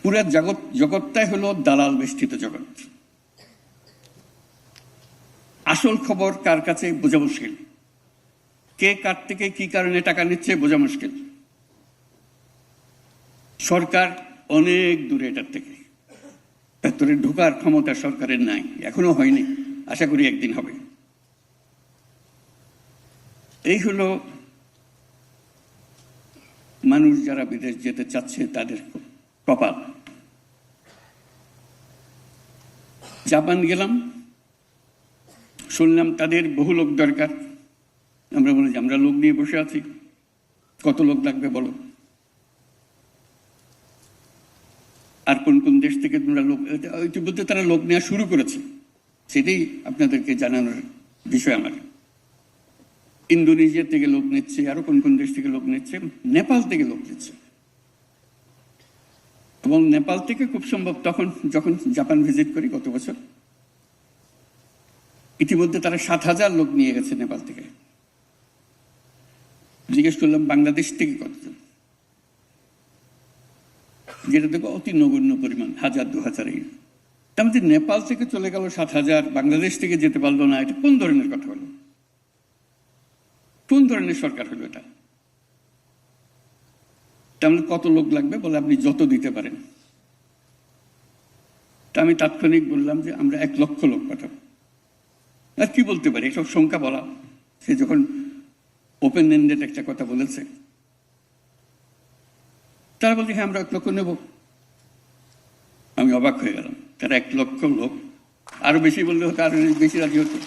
পুরো জগৎটাই হলো দালাল বেষ্টিত জগৎ। আসল খবর কার কাছে বোঝা মুশকিল, কে কার থেকে কি কারণে টাকা নিচ্ছে বোঝা মুশকিল। সরকার অনেক দূরে এটার থেকে, ভেতরে ঢোকার ক্ষমতা সরকারের নাই, এখনো হয়নি, আশা করি একদিন হবে। এই হলো মানুষ যারা বিদেশ যেতে চাচ্ছে তাদের কপাল। জাপান গেলাম, শুনলাম তাদের বহু লোক দরকার। আমরা বলি যে আমরা লোক নিয়ে বসে আছি, কত লোক লাগবে বলো, আর কোন কোন দেশ থেকে তোমরা লোক, ইতিমধ্যে তারা লোক নেওয়া শুরু করেছে, সেটাই আপনাদেরকে জানানোর বিষয় আমার। ইন্দোনেশিয়া থেকে লোক নিচ্ছে, আরো কোন কোন দেশ থেকে লোক নিচ্ছে, নেপাল থেকে লোক নিচ্ছে। এবং নেপাল থেকে খুব সম্ভব তখন যখন জাপান ভিজিট করি গত বছর, ইতিমধ্যে তারা 7,000 লোক নিয়ে গেছে নেপাল থেকে। জিজ্ঞেস করলাম বাংলাদেশ থেকে কতজন, যেটা দেখো অতি নগণ্য পরিমাণ, 1000-2000। তার মধ্যে নেপাল থেকে চলে গেল 7,000, বাংলাদেশ থেকে যেতে পারলো না। এটা কোন ধরনের কথা হলো, কোন ধরনের সরকার হলো এটা? তাহলে কত লোক লাগবে বলে আপনি যত দিতে পারেন। তা আমি তাৎক্ষণিক বললাম যে আমরা 1 লক্ষ লোক পাঠাবো। আর কি বলতে পারি, এসব সংখ্যা বলা, সে যখন ওপেন এন্ডেড একটা কথা বলেছে, তারা বলছে হ্যাঁ আমরা 1 লক্ষ নেব। আমি অবাক হয়ে গেলাম, তারা 1 লক্ষ লোক, আরো বেশি বললে হতো, আরো বেশি রাজি হতো।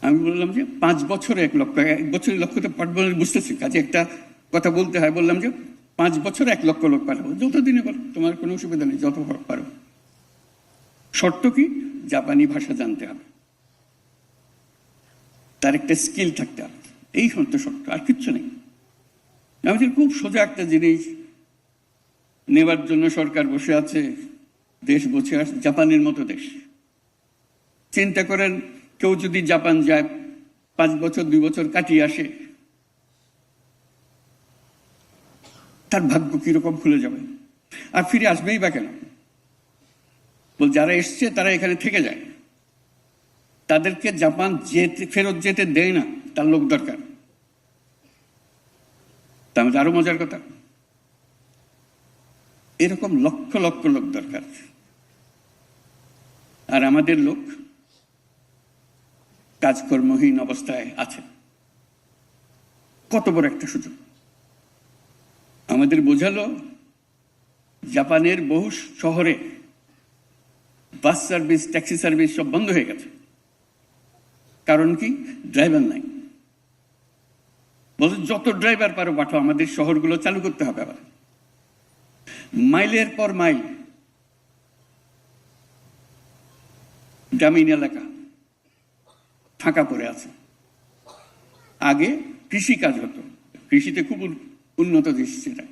আমি বললাম যে 5 বছরে 1 লক্ষ, 1 বছরে লক্ষ্যতে পাঠবো বুঝতেছি, কাজে একটা কথা বলতে হয়। বললাম যে 5 বছরে 1 লক্ষ লোক পাঠাবো, যত দিনে বলো, তোমার কোনো অসুবিধা নেই, যত পারো। শর্ত কি, জাপানি ভাষা জানতে হবে, তার একটা স্কিল থাকতে হবে, এই হতো শর্ত, আর কিচ্ছু নেই। আমাদের খুব সোজা একটা জিনিস নেবার জন্য সরকার বসে আছে, দেশ বসে আসে, জাপানের মতো দেশ। চিন্তা করেন কেউ যদি জাপান যায়, 5 বছর 2 বছর কাটিয়ে আসে, তার ভাগ্য কিরকম খুলে যাবে। আর ফিরে আসবেই বা কেন? বল যারা এসছে তারা এখানে থেকে যায়, তাদেরকে জাপান ফেরত যেতে দেয় না, তার লোক দরকার। তাহলে আরো মজার কথা, এরকম লক্ষ লক্ষ লোক দরকার। আর আমাদের লোক কাজকর্মহীন অবস্থায় আছে। কত বড় একটা সুযোগ আমাদের বোঝালো। জাপানের বহু শহরে বাস সার্ভিস, ট্যাক্সি সার্ভিস সব বন্ধ হয়ে গেছে। কারণ কি, ড্রাইভার নাই। বলছে যত ড্রাইভার পারো পাঠো, আমাদের শহরগুলো চালু করতে হবে। আবার মাইলের পর মাইল গ্রামীণ এলাকা ফাঁকা পড়ে আছে। আগে কৃষি কাজ হতো, কৃষিতে খুব উন্নত দেশ সেটা,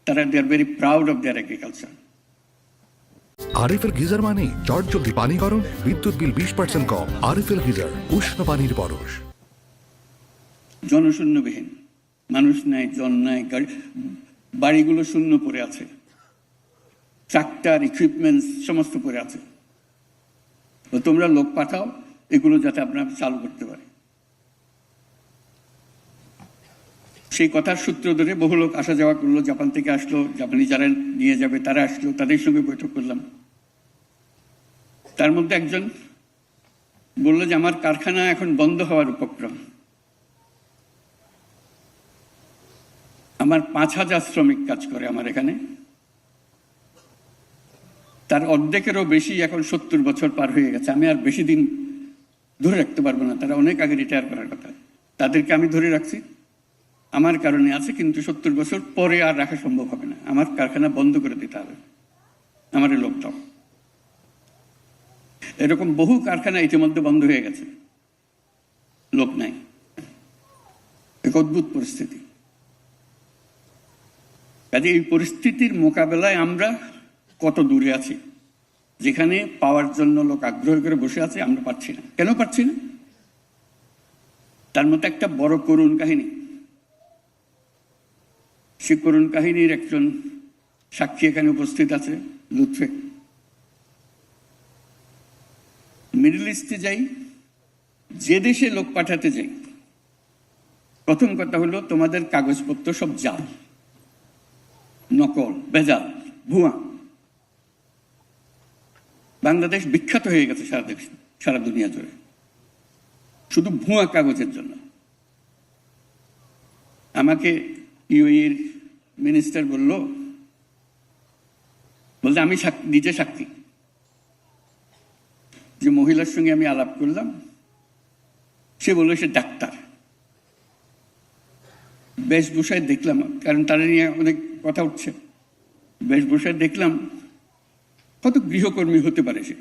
তারা they are very proud of their agriculture. RFL geyser মানে চটজলদি পানি গরম, বিদ্যুৎ বিল 20% কম। আরএফএল গিজার, উষ্ণ পানির পরশ। জনশূন্যবিহীন, মানুষ নাই, জন নাই, বাড়িগুলো শূন্য পড়ে আছে, ট্রাক্টর ইকুইপমেন্টস সমস্ত পড়ে আছে। তো তোমরা লোক পাঠাও এগুলো যাতে আপনারা চালু করতে পারে। সেই কথার সূত্র ধরে বহু লোক আসা যাওয়া করলো, জাপান থেকে আসলো, জাপানি যারা নিয়ে যাবে তারা আসলো, তাদের সঙ্গে বৈঠক করলাম। তার মধ্যে একজন বললো যে আমার কারখানা এখন বন্ধ হওয়ার উপক্রম, আমার 5,000 শ্রমিক কাজ করে আমার এখানে, তার অর্ধেকেরও বেশি এখন 70 বছর পার হয়ে গেছে, আমি আর বেশি দিন ধরে রাখতে পারবো না, তারা অনেক আগে রিটায়ার করার কথা। তাদেরকে আমি ধরে রাখছি, আমার কারণে আছে, কিন্তু 70 বছর পরে আর রাখা সম্ভব হবে না, আমার কারখানা বন্ধ করে দিতে হবে, আমার লোক দাও। এরকম বহু কারখানা ইতিমধ্যে বন্ধ হয়ে গেছে, লোক নাই। এক অদ্ভুত পরিস্থিতি। কাজে এই পরিস্থিতির মোকাবেলায় আমরা কত দূরে আছি, যেখানে পাওয়ার জন্য লোক আগ্রহ করে বসে আছে, আমরা পাচ্ছি না। কেন পাচ্ছি না? তার মধ্যে একটা বড় করুণ কাহিনী। সে করুণ কাহিনীর একজন সাক্ষী এখানে উপস্থিত আছে, লুৎফে। মিডল ইস্টে যাই, যে দেশে লোক পাঠাতে যাই, প্রথম কথা হলো তোমাদের কাগজপত্র সব জাল, নকল, বেজাল, ভুয়া। বাংলাদেশ বিখ্যাত হয়ে গেছে সারা দুনিয়া জুড়ে শুধু ভুয়া কাগজের জন্য। আমাকে ইউএইর মিনিস্টার বলতে আমি নিজে সাক্ষী, যে মহিলার সঙ্গে আমি আলাপ করলাম, সে বলল সে ডাক্তার। বেশভূষায় দেখলাম, কারণ তারা নিয়ে অনেক কথা উঠছে, বেশভূষায় দেখলাম কত গৃহকর্মী হতে পারে সে,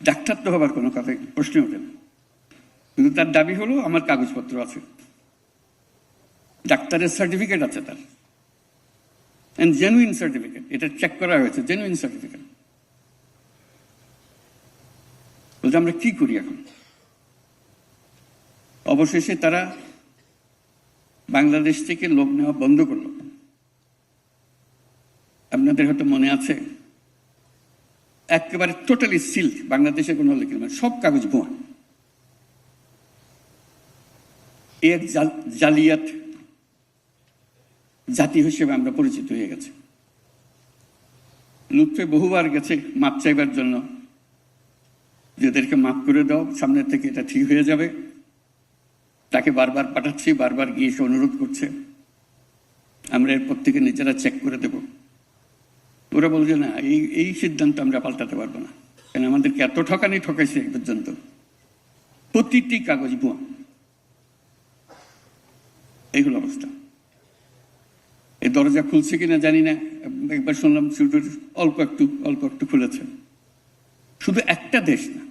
ডাক্তার তো হবার কোনো কথা প্রশ্ন ওঠে না। কিন্তু তার দাবি হলো আমার কাগজপত্র আছে, ডাক্তারের সার্টিফিকেট আছে তার, এন্ড জেনুইন সার্টিফিকেট, এটা চেক করা হয়েছে, জেনুইন সার্টিফিকেট। বলতে আমরা কি করি এখন? অবশেষে তারা বাংলাদেশ থেকে লোক নেওয়া বন্ধ করলো। আপনাদের হয়তো মনে আছে, একেবারে টোটালি সিল, বাংলাদেশে কোনো লিখে না, সব কাগজ ভুয়া। এক জালিয়াত জাতি হিসেবে আমরা পরিচিত হয়ে গেছে। লুৎফে বহুবার গেছে মাপ চাইবার জন্য, যাদেরকে মাফ করে দাও, সামনে থেকে এটা ঠিক হয়ে যাবে। তাকে বারবার পাঠাচ্ছি, বারবার গিয়ে এসে অনুরোধ করছে, আমরা এরপর থেকে নিজেরা চেক করে দেব। ওরা বলছে না, এই সিদ্ধান্ত আমরা পাল্টাতে পারবো না, কেন আমাদেরকে এত ঠকাইছে এই পর্যন্ত, প্রতিটি কাগজ ভুয়া। এইগুলো অবস্থা। এই দরজা খুলছে কিনা জানি না, একবার শুনলাম শুধু অল্প একটু খুলেছে। শুধু একটা দেশ না,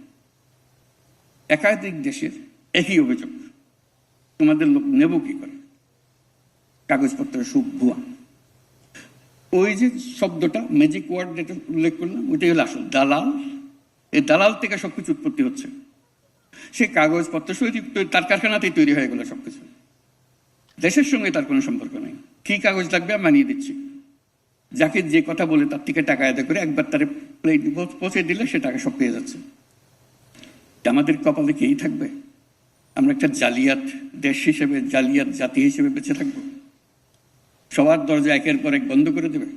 একাধিক দেশের একই অভিযোগ, তোমাদের লোক নেব কি করে, কাগজপত্র সব ভুয়া। ওই যে শব্দটা, ম্যাজিক ওয়ার্ড যেটা উল্লেখ করলাম, ওইটাই হলো আসল দালাল। এই দালাল থেকে সবকিছু উৎপত্তি হচ্ছে। সে কাগজপত্র তার কারখানাতেই তৈরি হয়ে গেল সবকিছু, দেশের সঙ্গে তার কোনো সম্পর্ক নেই। কি কাগজ লাগবে আমি বানিয়ে দিচ্ছি, যাকে যে কথা বলে তার থেকে টাকা আদায় করে একবার তার প্লেট পৌঁছে দিলে সে টাকা সব পেয়ে যাচ্ছে। আমাদের কপালে কেই থাকবে? আমরা একটা জালিয়াত দেশ হিসেবে, জালিয়াত জাতি হিসেবে বেঁচে থাকবো? সবার দরজা একের পর এক বন্ধ করে দেবে?